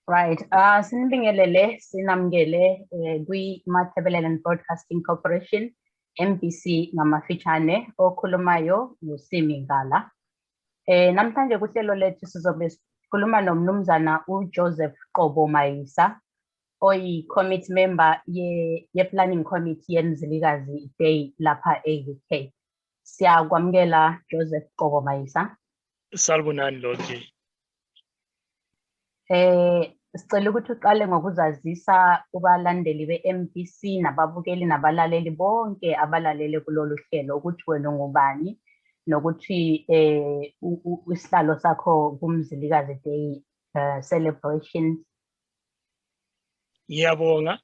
Right. Sinibingelele sinamngele kwi-Matabeleland Broadcasting Corporation, MBC ngamafitshane, okhulumayo uSimi Ngala. Namhlanje kuhlelo lethu sizobe sikhuluma nomnumzana uJoseph Qobo Mayisa, oyi-committee member ye-planning committee ye-Mzilikazi Day lapha e-UK. Siyakwamukela Joseph Qobo Mayisa. Salbonani Lotje. Sicela ukuthi uqale ngokuzazisa kubalandeli be-MBC nababukeli nabalaleli bonke abalalele kulolu hlelo ukuthi wena ngubani nokuthi isihlalo sakho kuMzilikazi Day celebrations. Ngiyabonga.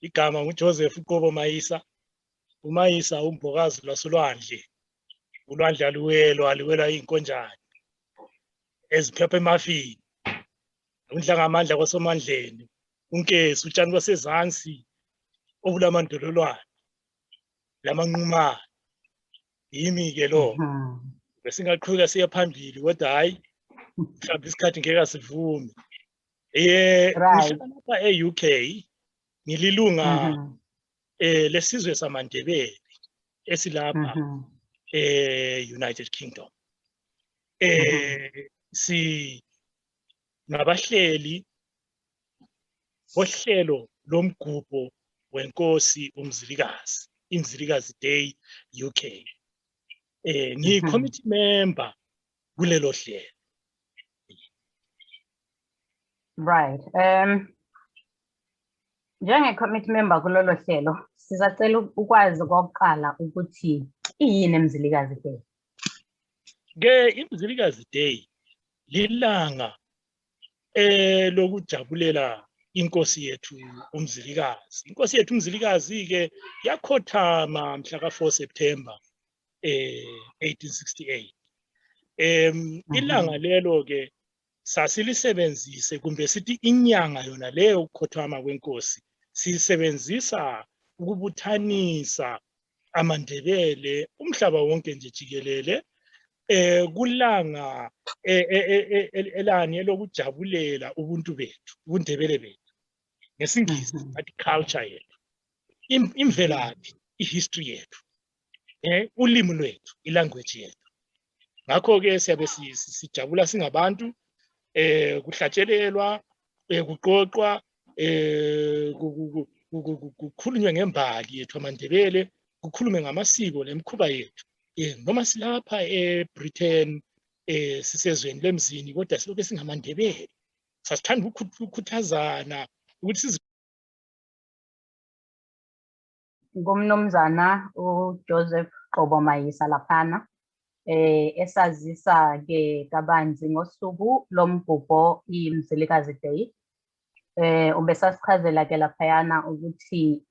Igama nguJoseph Qobo Mayisa. uMayisa umbhokazi lwasolwandle. Ulwandle aluwelwa inkonjane eziphepha emafini. Undlanga amandla kwasomandleni, unkesi utshani basezansi obulamandololwane lamanqumane. Yimi ke lo besingaqhubeka siya phambili kodwa hayi mhlawumbe isikhathi ngeke sivume. Ngihlala lapha e-UK ngililunga lesizwe samaNdebele esilapha United Kingdom. Nabahleli bohlelo lomgubho wenkosi uMzilikazi, iMzilikazi Day UK. Ngiyi-committee member kulelo hlelo. Right. Njenge-committee member kulolo hlelo, sizacela ukwazi kokuqala ukuthi iyini iMzilikazi Day. iMzilikazi Day lilanga lokujabulela inkosi yethu uMzilikazi. Inkosi yethu uMzilikazi ke yakhothama mhla ka-4 September 1868. Ilanga lelo ke sasilisebenzise kumbe sithi inyanga yona leyo ukukhothama kwenkosi sisebenzisa ukubuthanisa amaNdebele umhlaba wonke nje jikelele kulanga elani elokujabulela ubuntu bethu, ubuNdebele bethu. Ngesingisi athi culture yethu, imvelaphi, ihistory yethu, ulimi lwethu, ilanguage yethu. Ngakho ke siyabe sijabula singabantu, kuhlatshelelwa, kuqoqwa, kukhulunywe ngembali yethu amaNdebele, kukhulume ngamasiko nemikhuba yethu. Noma silapha eBritain sisezweni lemzini kodwa silokhu singamaNdebele. Sasithanda ukukhuthazana ukuthi Ngumnumzana uJoseph Qobo Mayisa laphana esazisa ke kabanzi ngosuku lomgubho iMzilikazi Day. Ubesasichazela ke laphayana ukuthi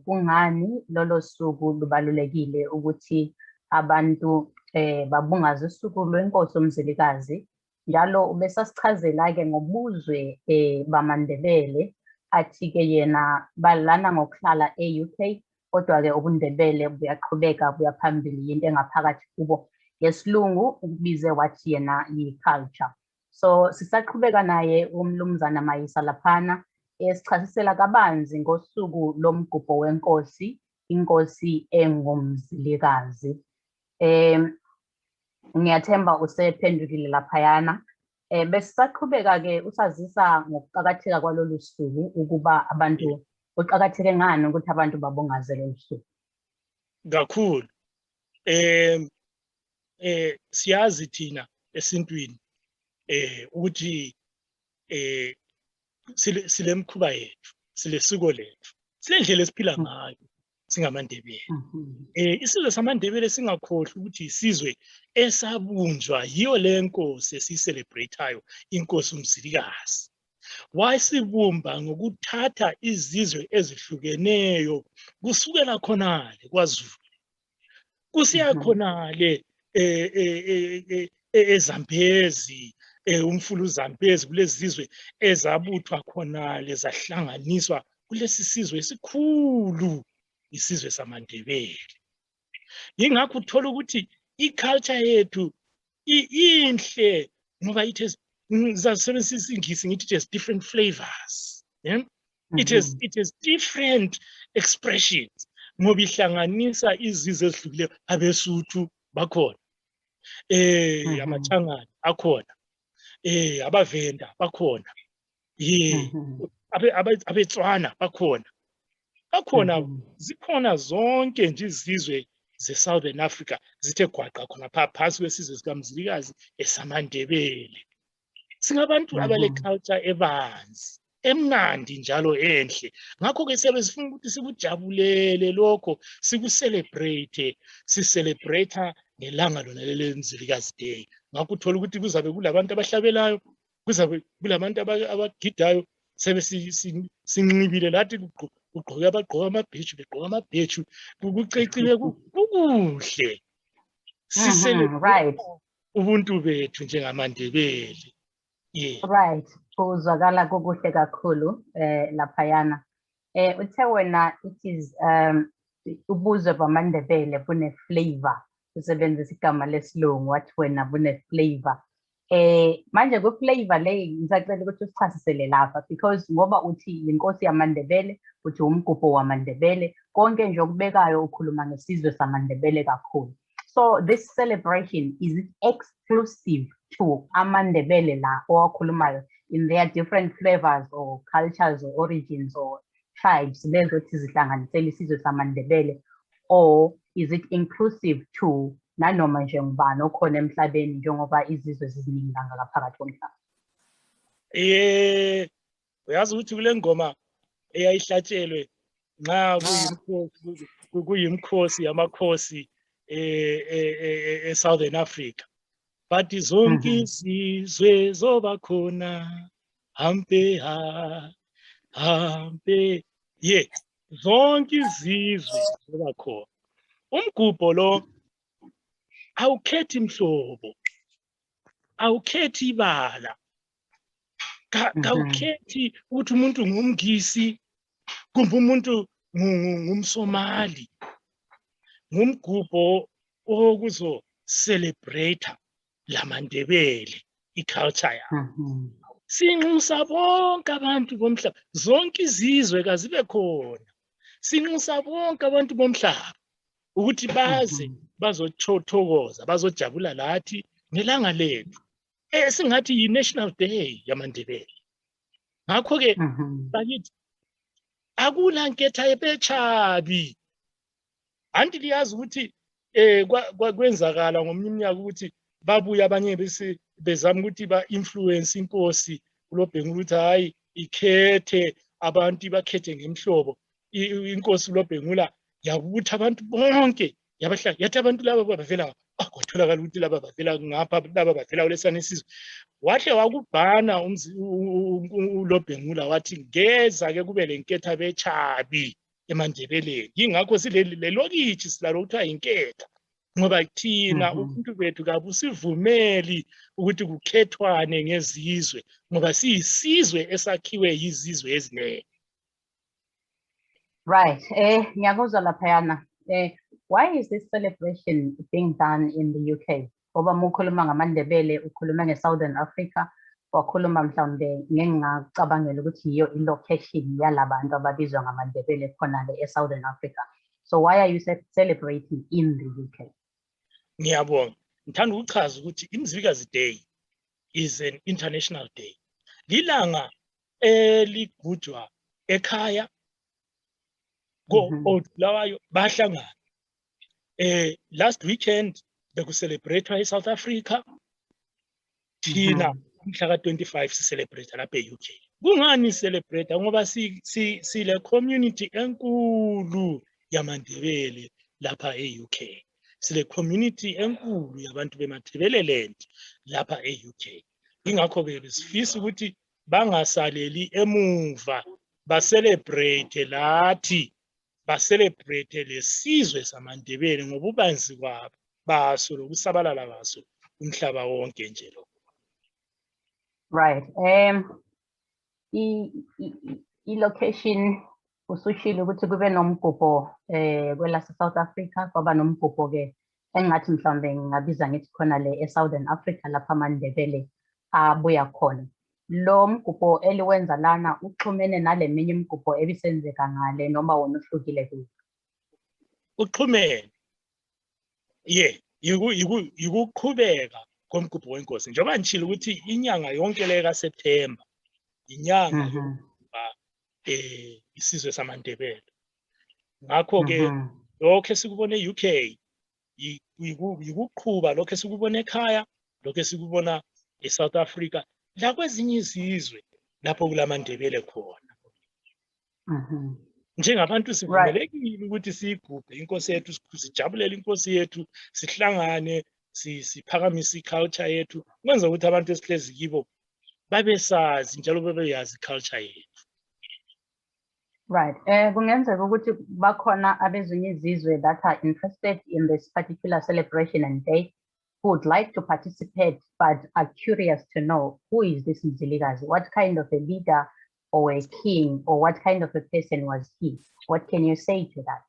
kungani lolo suku lubalulekile ukuthi abantu babungaze usuku lwenkosi uMzilikazi. Njalo ubesasichazela ke ngobuzwe bamaNdebele athi ke yena balana ngokuhlala e-UK kodwa ke ubuNdebele buyaqhubeka buyaphambili into engaphakathi kubo ngesilungu ukubize wathi yena yi-culture. So sisaqhubeka naye umnumzana Mayisa laphana esichasisela kabanzi ngosuku lomgubho wenkosi, inkosi engumzilikazi. Ngiyathemba usephendukile laphayana. Besisaqhubeka ke usazisa ngokuqakatheka kwalolu suku ukuba abantu uqakatheke ngani ukuthi abantu babungaze lolu suku. Kakhulu. Siyazi thina esintwini ukuthi silemkhuba yethu, silesiko lethu, silendlela esiphila ngayo singamaNdebele. Isizwe samaNdebele singakhohlwa ukuthi isizwe esabunjwa yiyo le nkosi esiyicelebrateayo, inkosi uMzilikazi. Wasibumba ngokuthatha izizwe ezihlukeneyo kusukela khonale kwaZulu kusiya khonale eZambezi, umfulu Zambezi, kulezi zizwe ezabuthwa khonale zahlanganiswa kulesi sizwe esikhulu, isizwe samaNdebele. Yingakho uthola ukuthi iculture yethu inhle ngoba it has ngizasebenzisa ingisi ngithi it has different flavors. Yeah? It has different expressions. Ngoba ihlanganisa izizwe ezihlukileyo, abeSuthu bakhona. Amachangana akhona. Abavenda bakhona. Abetswana bakhona. Bakhona zikhona zonke nje izizwe ze-Southern Africa zithe gwaqa khona phansi kwesizwe sikaMzilikazi esamandebele. Singabantu abale culture ebanzi, emnandi njalo enhle. Ngakho ke siyabe sifuna ukuthi sikujabulele lokho, siku-celebrate, si-celebrate ngelanga lona lele Mzilikazi Day. Ngakho uthola ukuthi kuzabe kulabantu abahlabelayo, kuzabe kulabantu abagidayo, sebe sinqibile lathi ugqoke abagqoka amabheju, begqoka amabheju, kucecile kukuhle. Right. Ubuntu bethu njengamandebele. Yeah. Right. Kuzwakala kukuhle kakhulu laphayana. Uthe wena it is ubuzwe bamandebele bune flavor. Usebenzisa igama lesilungu wathi wena bune flavor. Manje ku flavor le ngisacela ukuthi usichasisele lapha because ngoba uthi inkosi yamandebele, uthi umgubho wamandebele, konke nje okubekayo ukhuluma ngesizwe samandebele kakhulu. So this celebration, is it exclusive to amandebele la owakhulumayo in their different flavors or cultures or origins or tribes lezo ethi zihlanganisela isizwe samandebele, or is it inclusive to nanoma nje ngubani okhona emhlabeni njengoba izizwe ziziningi ngaphakathi komhlaba? Uyazi ukuthi kule ngoma eyayihlatshelwe nxa kuyimkhosi yamakhosi Southern Africa, but zonke izizwe zoba khona hampe zonke izizwe zoba khona. Umgubho lo awukhethi mhlobo, awukhethi ibala, kawukhethi ukuthi umuntu ngumngisi kumbe umuntu ngumsomali. Ngumgubho okuzo celebrate lamandebele iculture yabo. Sinxusa bonke abantu bomhlaba, zonke izizwe kazibe khona. Sinxusa bonke abantu bomhlaba ukuthi baze bazothokoza, bazojabula lathi ngelanga lethu. Singathi yi-National Day yamandebele. Ngakho ke bakithi akula nketha ebechabi. Anti liyazi ukuthi kwenzakala ngomnye umnyaka ukuthi babuya abanye bezama ukuthi ba-influence inkosi uLobhengula ukuthi hayi ikhethe abantu, bakhethe ngemhlobo. Inkosi uLobhengula yabuthi abantu bonke yathi abantu laba bavela kwatholakala ukuthi laba bavela ngapha, laba bavela kulesana isizwe. Wahle wakubhana uLobhengula wathi ngeza-ke kube lenketha bechabi emandebeleni. Yingakho silelokitshi silalo kuthiwa yinketha, ngoba thina ubuntu bethu kabusivumeli ukuthi kukhethwane ngezizwe, ngoba siyisizwe esakhiwe yizizwe eziningi. Right. Ngiyakuzwa laphayana. Why is this celebration being done in the UK? Ngoba mukhuluma ngamandebele, ukhuluma nge-Southern Africa, wakhuluma mhlawumbe ngengacabangela ukuthi yiyo i-location yalabantu ababizwa ngamandebele khona le e-Southern Africa. So why are you celebrating in the UK? Ngiyabonga. Ngithanda ukuchaza ukuthi iMzilikazi Day is an international day. Lilanga eligujwa ekhaya lawayo bahlangana. Last weekend beku-celebrate eSouth Africa. Thina mhla ka-25 si-celebrate lapha e-UK. Kungani celebrate? Ngoba sile community enkulu yamandebele lapha e-UK. Sile community enkulu yabantu beMathebeleland lapha e-UK. Ingakho besifisa ukuthi bangasaleli emuva, ba-celebrate lathi, ba-celebrate lesizwe samandebele ngobubanzi baso lokusabalala baso umhlaba wonke nje lo. Right. I-location usushilo ukuthi kube nomgubho kwelase South Africa, kwaba nomgubho ke engathi mhlawumbe ngingabiza ngithi khona le e-Southern Africa lapha amandebele abuya khona. Lo mgubho eliwenza lana uxhumene naleminye imigubho ebisenzeka ngale noma wona uhlukile kuyo? Uxhumene. Yikuqhubeka komgubho wenkosi. Njengoba ngishilo ukuthi inyanga yonke le kaSeptember inyanga yokuba isizwe samaNdebele. Ngakho ke lokho esikubona e-UK yikuqhuba lokho esikubona ekhaya, lokho esikubona eSouth Africa, la kwezinye izizwe lapho kulamaNdebele khona. Njengabantu sivumelekile ukuthi sigubhe inkosi yethu, sijabulele inkosi yethu, sihlangane, siphakamise iculture yethu, kwenza ukuthi abantu esihlezi kibo babesazi njalo bebeyazi iculture yethu. Right. Kungenzeka ukuthi bakhona abezinye izizwe that are interested in this particular celebration and day, who would like to participate but are curious to know who is this Mzilikazi, what kind of a leader or a king or what kind of a person was he? What can you say to that?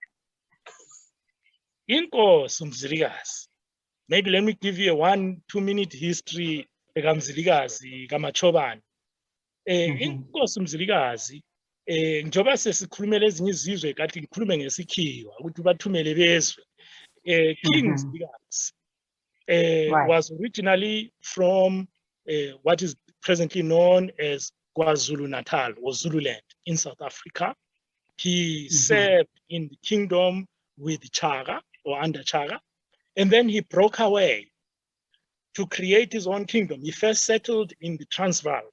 Inkosi Mzilikazi. Maybe let me give you a 1-2 minute history kaMzilikazi kaMachobane. Inkosi Mzilikazi njoba sesikhulumela ezinye izizwe kanti ngikhulume ngesikhiwa ukuthi bathumele bezwe. King Mzilikazi was originally from what is presently known as KwaZulu-Natal or Zululand in South Africa. He served in the kingdom with Chaga or under Chaga, and then he broke away to create his own kingdom. He first settled in the Transvaal,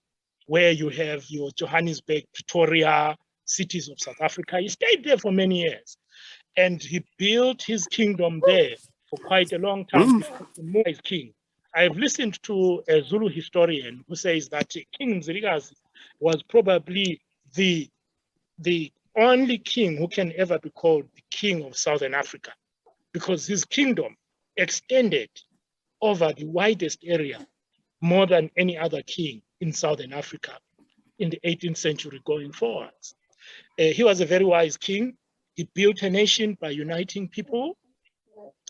where you have your Johannesburg, Pretoria, cities of South Africa. He stayed there for many years, and he built his kingdom there for quite a long time before he moved as king. I've listened to a Zulu historian who says that King Mzilikazi was probably the only king who can ever be called the king of Southern Africa, because his kingdom extended over the widest area more than any other king in Southern Africa in the 18th century going forwards. He was a very wise king. He built a nation by uniting people.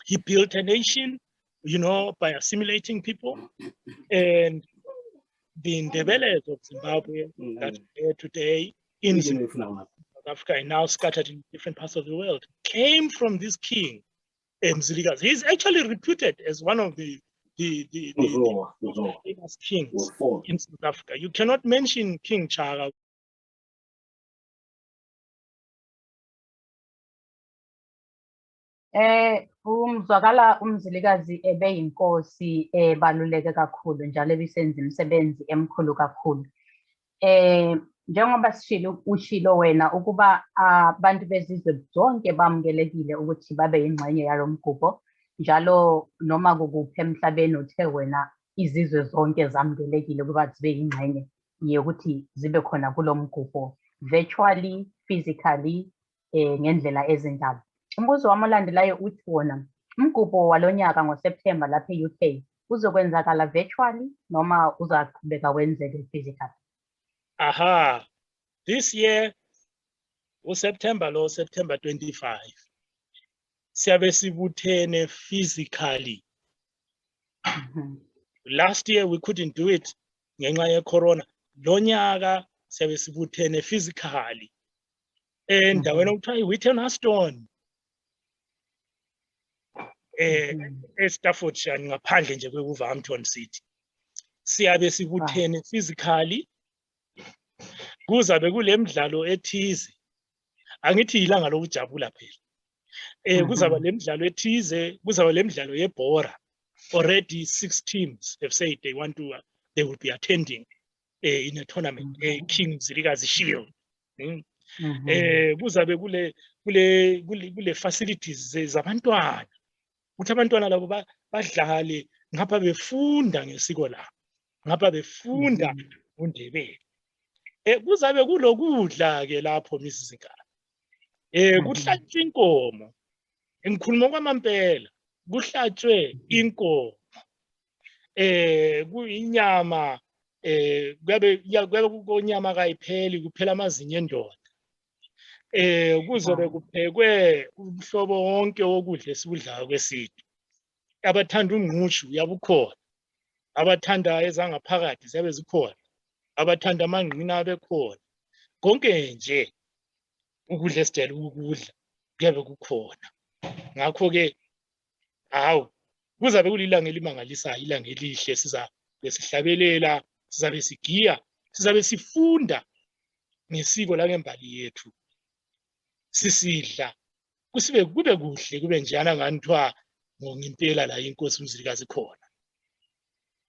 He built a nation, by assimilating people. And the Ndebele of Zimbabwe that are here today in South Africa and now scattered in different parts of the world came from this king, Mzilikazi. He's actually reputed as one of the famous kings in South Africa. You cannot mention King Chaga. Umzwakala uMzilikazi ebeyinkosi ebaluleke kakhulu njalo ebisenza imisebenzi emkhulu kakhulu. Njengoba ushilo wena ukuba abantu bezizwe zonke bamukelekile ukuthi babe yingxenye yalo mgubho, njalo noma kukuphi emhlabeni uthe wena izizwe zonke zamukelekile ukuba zibe yingxenye yokuthi zibe khona kulo mgubho, virtually, physically, ngendlela ezinjalo. Umbuzo wami olandelayo uthi wona umgubho walonyaka ngoSeptember lapha e-UK uzokwenzakala virtually noma uzaqhubeka wenzeke physically? This year, September 25, siyabe sibuthene physically. Last year we couldn't do it ngenxa ye corona. Lonyaka siyabe sibuthene physically. Endaweni okuthiwa Wheaton Aston. eStaffordshire ngaphandle nje kweWolverhampton City. Siyabe sibuthene physically. Kuzabe kulemidlalo ethize. Angithi ilanga lokujabula phela. Kuzaba lemidlalo ethize, kuzaba lemidlalo yebhora. Already 6 teams have said they will be attending in a tournament, King Mzilikazi Shield. Kuzabe kule facilities zabantwana. Ukuthi abantwana labo badlale ngapha befunda ngesiko labo. Ngapha befunda uNdebele. Kuzabe kulokudla ke lapho Mzilikazi. Kuhlatshwe inkomo. Ngikhuluma kwamampela. Kuhlatshwe inkomo. Kuyinyama kuyabe kukonyama kayipheli kuphela amazinyo endoda. Kuzobe kuphekwe umhlobo wonke wokudla esikudlayo kwesintu. Abathanda umngqushu yabukhona. abathanda ezangaphakathi ziyabe zikhona, abathanda amangqina bekhona, konke nje ukudla esijayele ukudla kuyabe kukhona. Ngakho-ke hawu kuzabe kulilanga elimangalisayo, ilanga elihle, sizabe sihlabelela, sizabe sigiya, sizabe sifunda ngesiko langembali yethu, sisidla kube kuhle, kube njana ngani kuthiwa ngempela la inkosi uMzilikazi khona.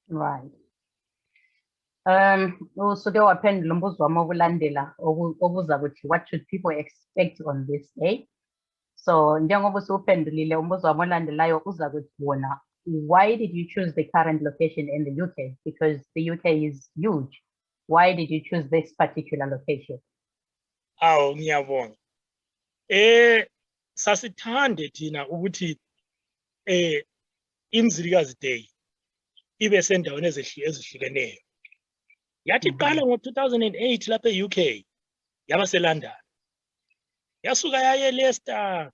Right. Usuke waphendula umbuzo wami wokulandela obuza ukuthi what should people expect on this day? So njengoba usuphendulile umbuzo wami olandelayo uza kuthi wona, why did you choose the current location in the UK? Because the UK is huge. Why did you choose this particular location? Awu ngiyabonga. Sasithande thina ukuthi iMzilikazi Day ibe sendaweni ezihlukeneyo. Yathi qala ngo-2008 lapha e-UK, yaba seLondon. Yasuka yaye Leicester.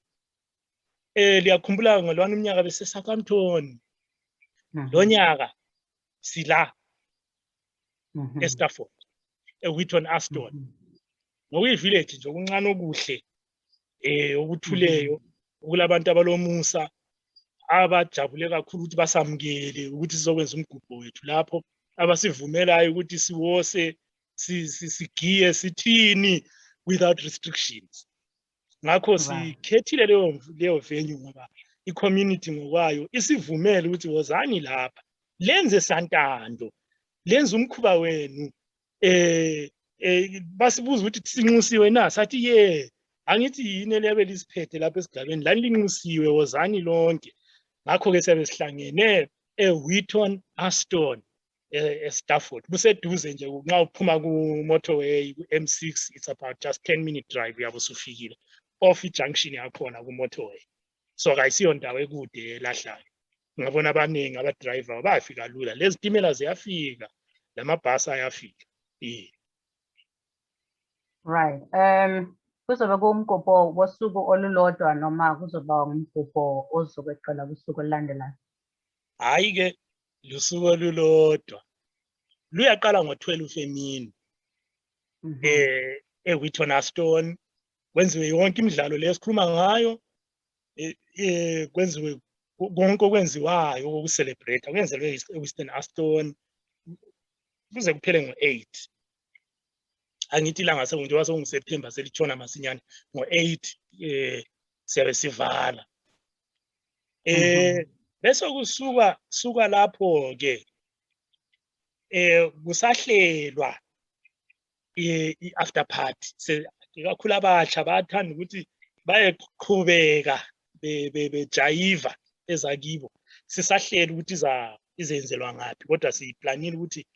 Liyakhumbula ngolwani umnyaka bese Southampton. Lo nyaka sila eStafford, Wheaton Aston. Ngokuyivillage nje okuncane okuhle, okuthuleyo, okulabantu abalomusa, abajabule kakhulu ukuthi basamukele ukuthi sizokwenza umgubho wethu lapho, abasivumelayo ukuthi siwose, sigiye, sithini without restrictions. Ngakho sikhethile leyo venue ngoba i-community ngokwayo isivumele ukuthi wozani lapha, lenze santando, lenze umkhuba wenu. Basibuza ukuthi sinxusiwe na, sathi ye, angithi yini elebe lisiphethe lapha esigabeni, lani linxusiwe, wozani lonke. Ngakho-ke siyabe sihlangene Wheaton Aston eStafford. Kuseduze nje nxa uphuma ku-motorway ku-M6, it's about just 10-minute drive uyabe usufikile off i-junction yakhona ku-motorway. So kayisiyo ndawo ekude elahlayo. Ngabona abaningi abadriver bayafika lula, lezi timela ziyafika, lamabhasi ayafika. Right. Kuzoba kumgubho wosuku olulodwa noma kuzoba umgubho ozokweqela kusuku olulandelayo? Hayi-ke lusuku olulodwa. Luyaqala ngo-12 emini eWheaton Aston, kwenziwe yonke imidlalo le esikhuluma ngayo, kwenziwe konke okwenziwayo okokucelebrate, kwenzelwe eWheaton Aston kuze kuphele ngo-8. Angithi ilanga njengoba sekunguSeptember selitshona masinyane, ngo-8 siyabe sivala. Bese kusuka lapho-ke kusahlelwa i-after party. Kakhulu abatsha bayathanda ukuthi bayeqhubeka bejayiva ezakibo. Sisahlela ukuthi izenzelwa ngaphi, kodwa siyiplanile ukuthi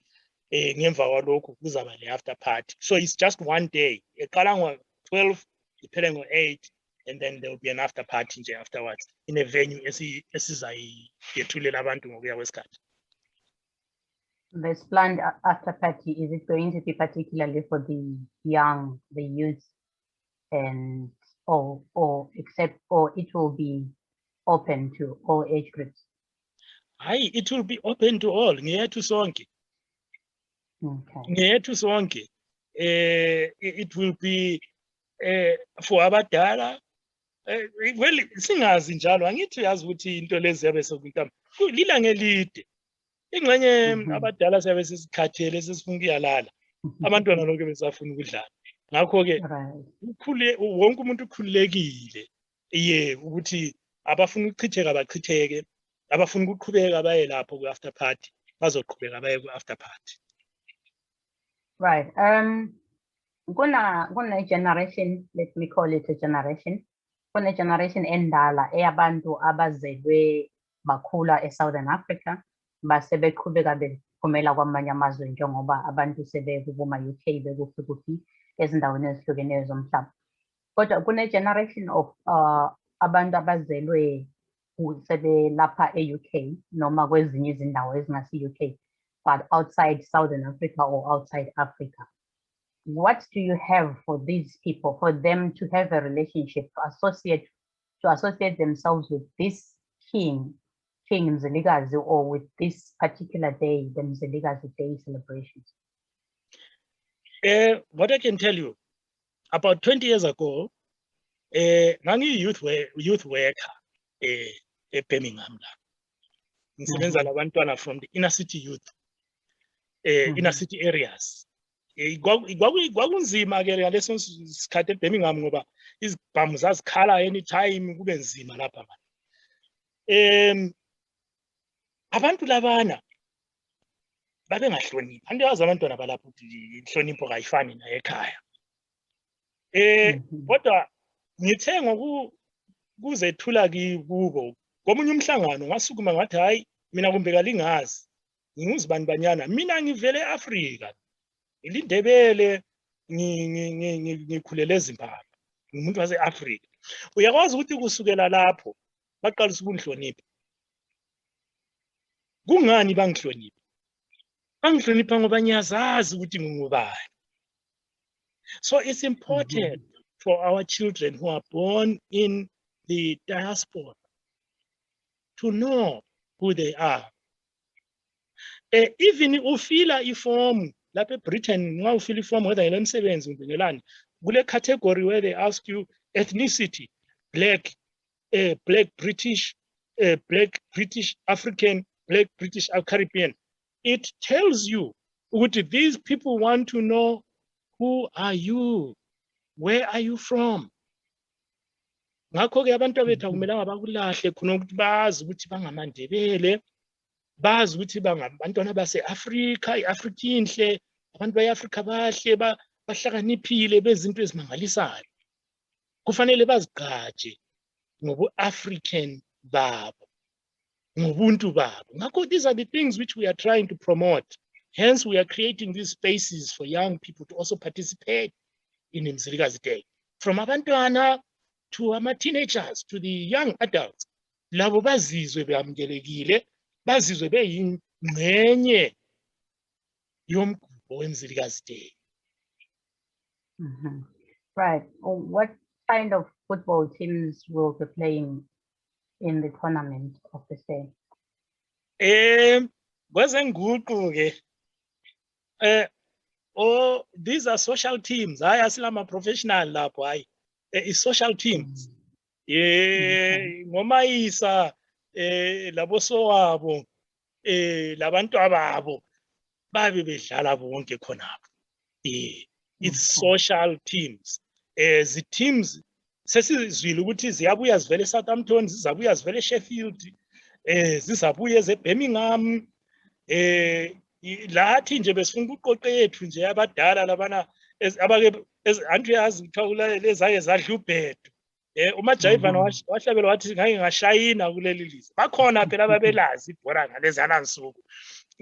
ngemva kwalokho kuzaba le-after party. So it's just one day. Eqala ngo-12 iphele ngo-8, and then there will be an after party nje afterwards in a venue esizayethulela abantu ngokuya kwesikhathi. This planned after party, is it going to be particularly for the young, the youth, and or it will be open to all age groups? Hayi, it will be open to all. Ngeyethu sonke. Okay. Ngeyethu sonke. It will be for abadala. Well, singazi njalo, angithi uyazi ukuthi into lezi yabe sokuntamba lilanga elide. Ingxenye abadala siyabe sesikhathele sesifuna ukuyalala. Abantwana lonke besafuna ukudlala. Ngakho-ke wonke umuntu ukhululekile ukuthi abafuna ukuchitheka bachitheke, abafuna ukuqhubeka baye lapho ku-after party bazoqhubeka baye ku-after party. Right. Kuna generation, let me call it a generation. Kuna generation endala eyabantu abazelwe bakhula eSouthern Africa base beqhubeka bephumela kwamanye amazwe njengoba abantu sebekuma UK bekuphi ezindaweni ezihlukeneyo zomhlaba. Kodwa kuna generation of abantu abazelwe sebe lapha e-UK noma kwezinye izindawo ezingasi UK, but outside Southern Africa or outside Africa. What do you have for these people, for them to have a relationship, to associate themselves with this king King Mzilikazi or with this particular day, the Mzilikazi Day celebrations? What I can tell you, about 20 years ago, nangi youth worker Birmingham la. Ngisebenza labantwana from the inner city youth, inner city areas. Kwakunzima ke ngaleso sikhathi eBirmingham ngoba izibhamu zazikhala anytime kube nzima lapha manje. Abantu labana babengahloniphi. Anti yazi abantwana balapha ukuthi inhlonipho kayifani naye ekhaya. Kodwa ngithe ngokuzethula kubo komunye umhlangano ngasukuma ngathi hayi mina kumbe kalingazi nginguzibani banyana mina ngivele eAfrika ilindebele ngikhulele eZimbabwe ngumuntu waseAfrika. Uyakwazi ukuthi kusukela lapho baqalisa ukungihlonipha. Kungani bangihlonipha? Bangihlonipha ngoba ngiyazazi ukuthi ngingubani. So it's important for our children who are born in the diaspora to know who they are. Even ufila iform lapha eBritain nxa ufila iform whether ngelo msebenzi kumbe ngelani kule category where they ask you ethnicity, black, black British, black British African, black British Caribbean. It tells you what these people want to know. Who are you? Where are you from? Ngakho ke abantu bethu akumelanga bakulahle khona ukuthi bazi ukuthi bangamandebele, bazi ukuthi bangabantwana base-Afrika, iAfrika inhle, abantu beAfrika bahle, bahlakaniphile bezinto ezimangalisayo. Kufanele bazigqaje ngobu-African babo, ngobuntu babo. Ngakho these are the things which we are trying to promote. Hence, we are creating these spaces for young people to also participate in Mzilikazi Day. From abantwana to our teenagers, to the young adults. Labo bazizwe beyamukelekile, bazizwe beyingxenye yomgubho weMzilikazi Day. Right. What kind of football teams will be playing in the tournament of this day? Kwezenguqu ke. These are social teams. Hayi asilama professional lapho hayi. It's social teams. Ngomayisa labo sowabo labantu ababo babe bedlala bonke khonapho. It's social teams. The teams sesizwile ukuthi ziyabuya zivele eSouthampton, zizabuya zivele eSheffield, zizabuya eBirmingham. Lathi nje besifuna uqoqe yethu nje abadala labana abake antu yazi kuthiwa lezake zadla ubhedo. UMajayivana wahlabela wathi ngake ngashayina kuleli lizwe. Bakhona phela ababelazi ibhola ngalezana nsuku.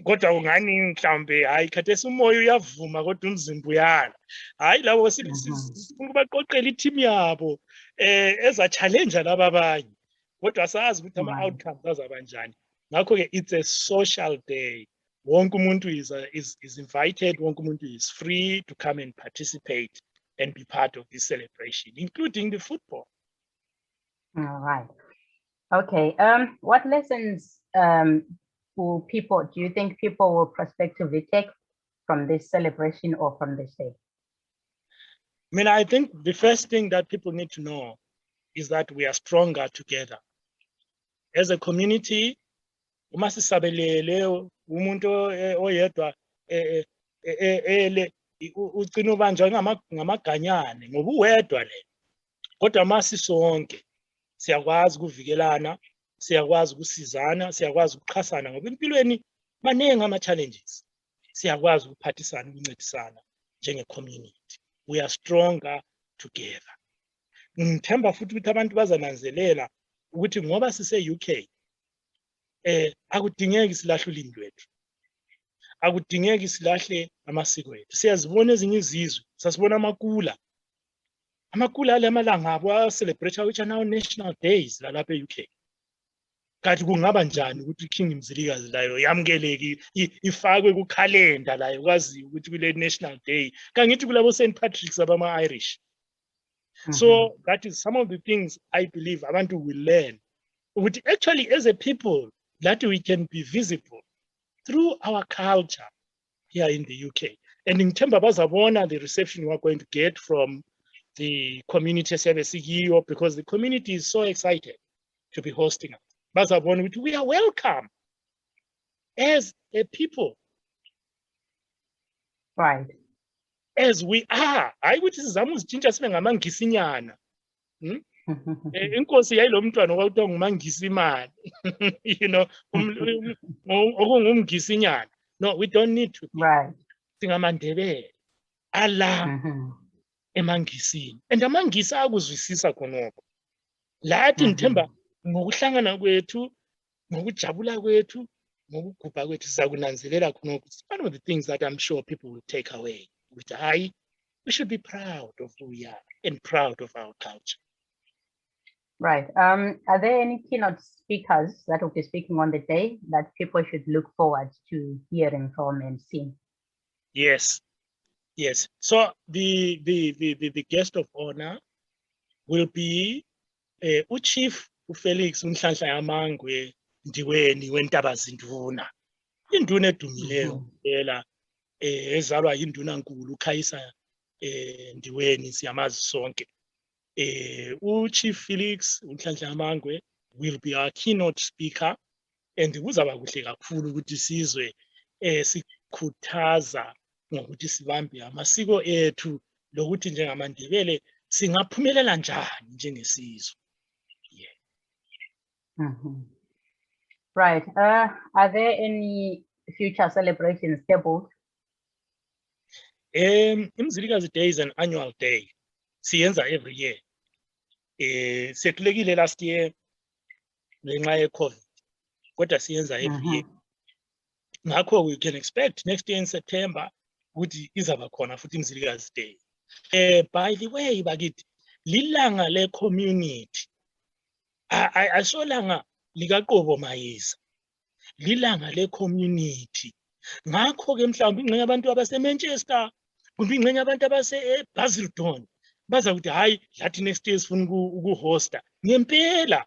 Kodwa ungani mhlambe hayi khathesi umoya uyavuma kodwa umzimba uyala. Hayi labo sifuna ubaqoqela i-team yabo eza challenge laba abanye. Kodwa sazi ukuthi ama-outcomes azaba njani. Ngakho ke it's a social day. Wonke umuntu is invited, wonke umuntu is free to come and participate and be part of this celebration, including the football. All right. Okay. What lessons do you think people will prospectively take from this celebration or from this day? I mean, I think the first thing that people need to know is that we are stronger together. As a community, uma sisabelele umuntu oyedwa ucina ubanjwa ngamaganyane ngoba uwedwa le. Kodwa masi sonke siyakwazi ukuvikelana, siyakwazi ukusizana, siyakwazi ukuxhasana ngoba empilweni maningi ama-challenges. Siyakwazi ukuphathisana, ukuncedisana njenge-community. We are stronger together. Ngithemba futhi ukuthi abantu bazananzelela ukuthi ngoba sise-UK akudingeki silahle ulimi lwethu. Akudingeki silahle amasiko ethu. Siyazibona ezinye izizwe, sasibona amakula. Amakula alamalanga abo celebrate which are now national days lapha e-UK. Kanti kungaba njani ukuthi King Mzilikazi layo yamukeleki ifakwe ku calendar layo kwazi ukuthi kule national day. Kangithi kulabo St Patrick's abama-Irish. So that is some of the things I believe abantu will learn. Ukuthi actually as a people that we can be visible through our culture here in the UK. And in terms of the reception we're going to get from the community service here, because the community is so excited to be hosting us. We are welcome as a people. Right. As we are. I would say ngamangisinyana. Inkosi yayilo mntwana kwakuthiwa ngumangisimane. You know, okungumngisinyana. No, we don't need to be. Right. Singamandebele ala emangisini. And amangisi akuzwisisa khonokho. Lathi nthemba ngokuhlangana kwethu, ngokujabula kwethu, ngokugubha kwethu sizakunanzelela khonokho. It's one of the things that I'm sure people will take away. We should be proud of who we are and proud of our culture. Right. Are there any keynote speakers that will be speaking on the day that people should look forward to hearing from and seeing? Yes. Yes. So the guest of honor will be Chief Felix Nhlanhla Yamangwe Ndiweni weNtabazinduna. Induna edumileyo phela ezalwa yinduna nkulu uKhayisa Ndiweni siyamazi sonke. Chief Felix Nhlanhla Yamangwe will be our keynote speaker, and kuzaba kuhle kakhulu ukuthi sizwe sikhuthaza ngokuthi sibambe amasiko ethu lokuthi njengamandebele singaphumelela njani njengesizwe. Right. Are there any future celebrations scheduled? Mzilikazi Day is an annual day. Siyenza every year. Sekulekile last year ngenxa ye-COVID. Kodwa siyenza every year. Ngakho we can expect next year in September ukuthi izaba khona futhi Mzilikazi Day. By the way, bakithi lilanga le community. Asolanga lika Qobo Mayisa. Lilanga le community. Ngakho ke mhlawumbe ingxenye abantu abase Manchester, kumbe ingxenye abantu abase Basildon baza ukuthi hayi lathi next year sifuna ukuhosta. Ngempela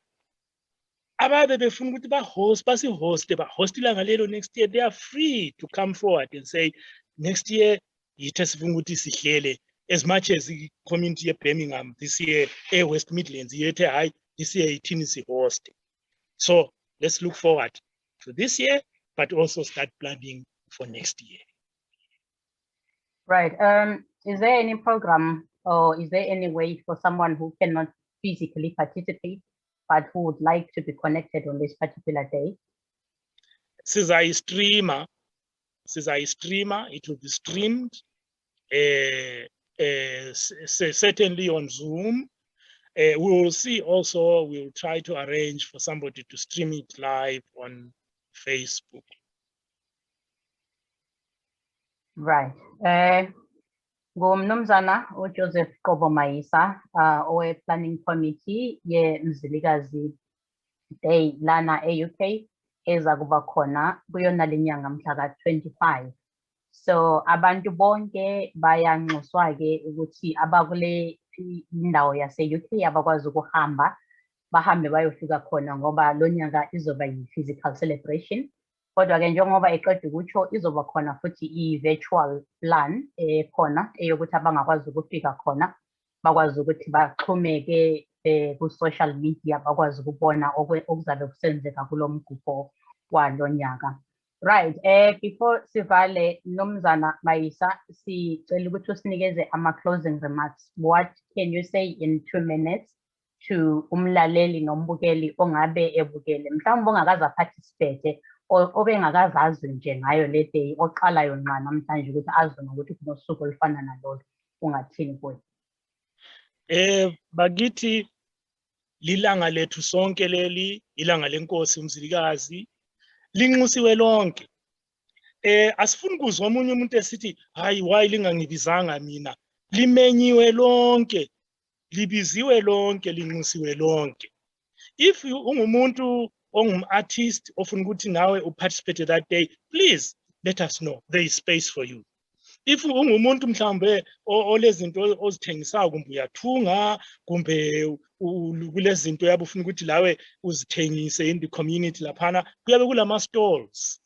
ababe befuna ukuthi bahost ilanga lelo next year, they are free to come forward and say next year yithe sifuna ukuthi sihlele, as much as the community of Birmingham this year, West Midlands yethe hayi this year ithini sihost. So let's look forward to this year, but also start planning for next year. Right. Is there any program or is there any way for someone who cannot physically participate but who would like to be connected on this particular day? Sizayi streamer, it will be streamed, certainly on Zoom. We will see also, we will try to arrange for somebody to stream it live on Facebook. Right. Ngumnumzana uJoseph Qobo Mayisa, planning committee ye Mzilikazi Day lana e-UK eza kuba khona kuyona lenyanga mhla ka-25. So abantu bonke bayanxuswa ke ukuthi abakule indawo yase-UK abakwazi ukuhamba bahambe bayofika khona ngoba lo nyaka izoba yi-physical celebration. Kodwa ke njengoba eqeda ukutsho izoba khona futhi i-virtual plan khona eyokuthi abangakwazi ukufika khona bakwazi ukuthi baxhumeke ku-social media bakwazi ukubona okuzabe kusenzeka kulo mgubho walo nyaka. Right. Before sivale Nomzana Mayisa, sicela ukuthi usinikeze ama-closing remarks. What can you say in 2 minutes to umlaleli nombukeli ongabe ebukele mhlawumbe ongakaze participate obengakazazi nje ngayo le day oqalayo nqa namhlanje ukuthi azwe nokuthi kunosuku olufana nalolu ungathini kuye? Bakithi lilanga lethu sonke leli, ilanga lenkosi uMzilikazi, linxusiwe lonke. Asifuni kuzwa omunye umuntu esithi hayi why lingangibizanga mina. Limenyiwe lonke, libiziwe lonke, linxusiwe lonke. If ungumuntu artist ofuna ukuthi nawe uparticipate that day, please let us know. There is space for you. if ungumuntu mhlambe olezinto ozithengisayo kumbe uyathunga kumbe kulezinto yabe ufuna ukuthi lawe uzithengise in the community laphana kuyabe kulama stalls.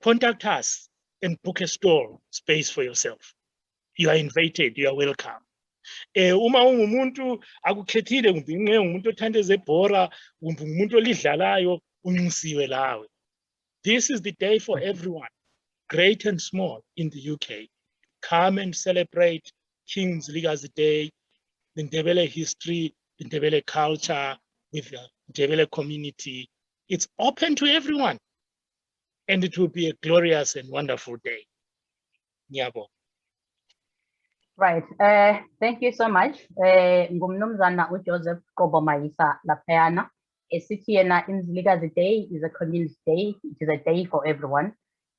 Contact us and book a stall space for yourself. You are invited, you are welcome. Uma ungumuntu akukhethile kumbe umuntu othanda ezebhora kumbe umuntu olidlalayo unxusiwe lawe. This is the day for everyone, great and small, in the UK. Come and celebrate King Mzilikazi Day, the Ndebele history, the Ndebele culture, with the Ndebele community. It's open to everyone, and it will be a glorious and wonderful day. Nyabo. Right. Thank you so much. Ngumnumzana uJoseph Qobo Mayisa laphayana. Esithi yena Mzilikazi Day is a community day. It is a day for everyone,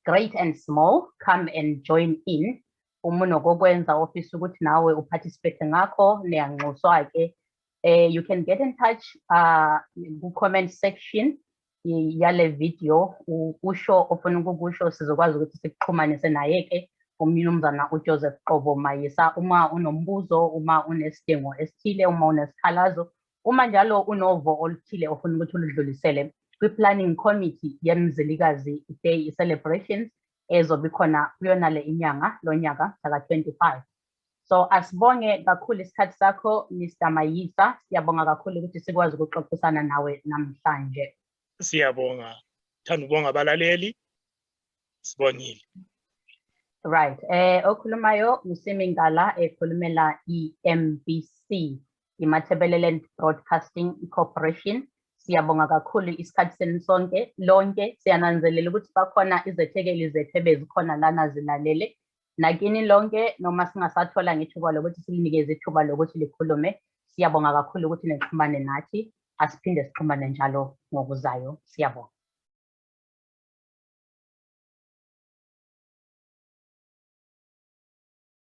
great and small. Come and join in. Umuno gokwenza office ukuthi nawe uparticipate ngakho neyanxuswa ke. You can get in touch comment section yale video usho ofuna ukusho sizokwazi ukuthi sikuxhumanise naye ke umnumzana uJoseph Qobo Mayisa uma unombuzo, uma unesidingo esithile, uma unesikhalazo, uma njalo unovo oluthile ofuna ukuthi uludlulisele kwi-planning committee yeMzilikazi Day celebrations ezobe khona kuyona le inyanga lo nyaka mhla 25. So asibonge kakhulu isikhathi sakho Mr. Mayisa, siyabonga kakhulu ukuthi sikwazi ukuxoxisana nawe namhlanje. Siyabonga. Thanda ubonga abalaleli. Sibongile. Right. Okhulumayo uSimingala ekhulumela iMBC, iMatabeleland Broadcasting Corporation. Siyabonga kakhulu isikhathi senu sonke lonke. Siyananzelela ukuthi bakhona izethekeli zethu ebezikhona lana zilalele. Nakini lonke noma singasathola ngethuba lokuthi silinikeze ithuba lokuthi likhulume. Siyabonga kakhulu ukuthi nixhumane nathi. Asiphinde sixhumane njalo ngokuzayo. Siyabonga.